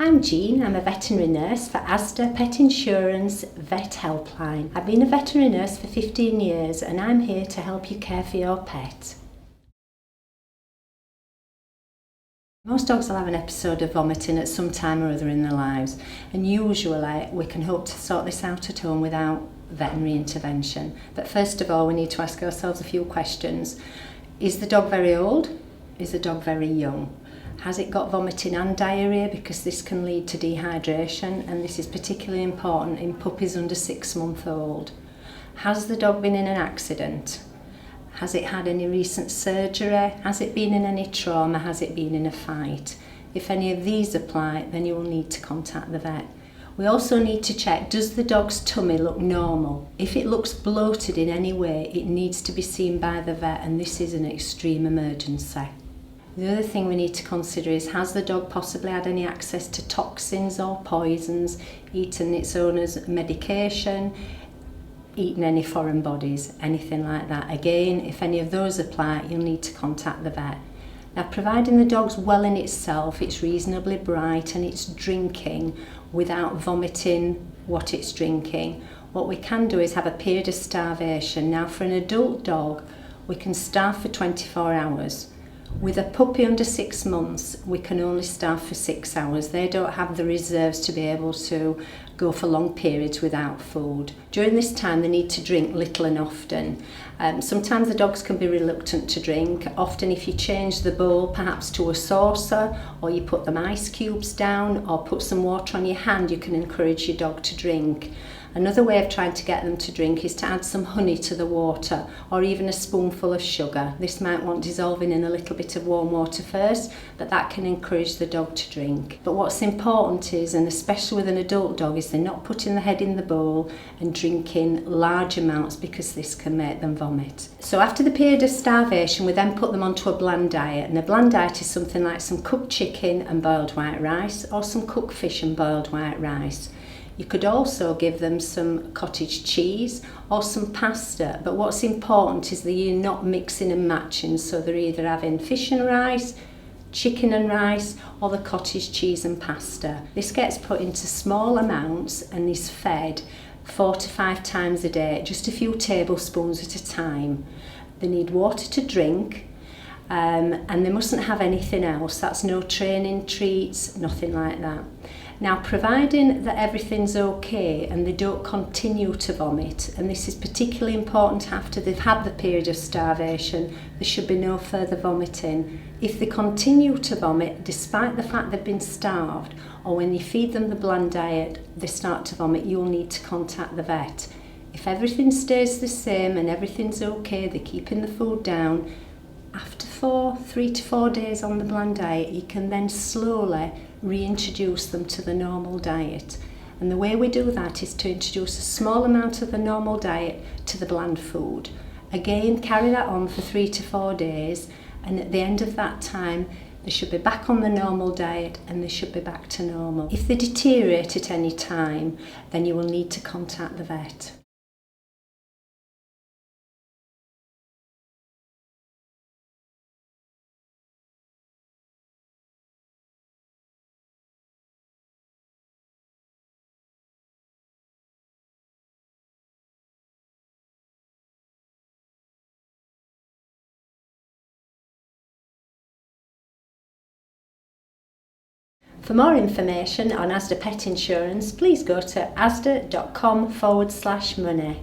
I'm Jean, I'm a veterinary nurse for Asda Pet Insurance Vet Helpline. I've been a veterinary nurse for 15 years and I'm here to help you care for your pet. Most dogs will have an episode of vomiting at some time or other in their lives, and usually we can hope to sort this out at home without veterinary intervention. But first of all, we need to ask ourselves a few questions. Is the dog very old? Is the dog very young? Has it got vomiting and diarrhoea, because this can lead to dehydration, and this is particularly important in puppies under 6 months old. Has the dog been in an accident? Has it had any recent surgery? Has it been in any trauma? Has it been in a fight? If any of these apply, then you will need to contact the vet. We also need to check, does the dog's tummy look normal? If it looks bloated in any way, it needs to be seen by the vet, and this is an extreme emergency. The other thing we need to consider is, has the dog possibly had any access to toxins or poisons, eaten its owner's medication, eaten any foreign bodies, anything like that. Again, if any of those apply, you'll need to contact the vet. Now, providing the dog's well in itself, it's reasonably bright and it's drinking without vomiting what it's drinking, what we can do is have a period of starvation. Now, for an adult dog, we can starve for 24 hours. With a puppy under 6 months, we can only starve for 6 hours. They don't have the reserves to be able to go for long periods without food. During this time, they need to drink little and often. Sometimes the dogs can be reluctant to drink. Often if you change the bowl perhaps to a saucer, or you put them ice cubes down, or put some water on your hand, you can encourage your dog to drink. Another way of trying to get them to drink is to add some honey to the water, or even a spoonful of sugar. This might want dissolving in a little bit of warm water first, but that can encourage the dog to drink. But what's important is, and especially with an adult dog, is they're not putting the head in the bowl and drinking large amounts, because this can make them vomit. So after the period of starvation, we then put them onto a bland diet, and a bland diet is something like some cooked chicken and boiled white rice, or some cooked fish and boiled white rice. You could also give them some cottage cheese or some pasta, but what's important is that you're not mixing and matching, so they're either having fish and rice, chicken and rice, or the cottage cheese and pasta. This gets put into small amounts and is fed 4 to 5 times a day, just a few tablespoons at a time. They need water to drink, and they mustn't have anything else. That's no training treats, nothing like that. Now, providing that everything's okay and they don't continue to vomit, and this is particularly important after they've had the period of starvation, there should be no further vomiting. If they continue to vomit despite the fact they've been starved, or when you feed them the bland diet they start to vomit, you'll need to contact the vet. If everything stays the same and everything's okay, they're keeping the food down, after 3 to 4 days on the bland diet, you can then slowly reintroduce them to the normal diet. And the way we do that is to introduce a small amount of the normal diet to the bland food. Again, carry that on for 3 to 4 days, and at the end of that time, they should be back on the normal diet and they should be back to normal. If they deteriorate at any time, then you will need to contact the vet. For more information on Asda Pet Insurance, please go to asda.com/money.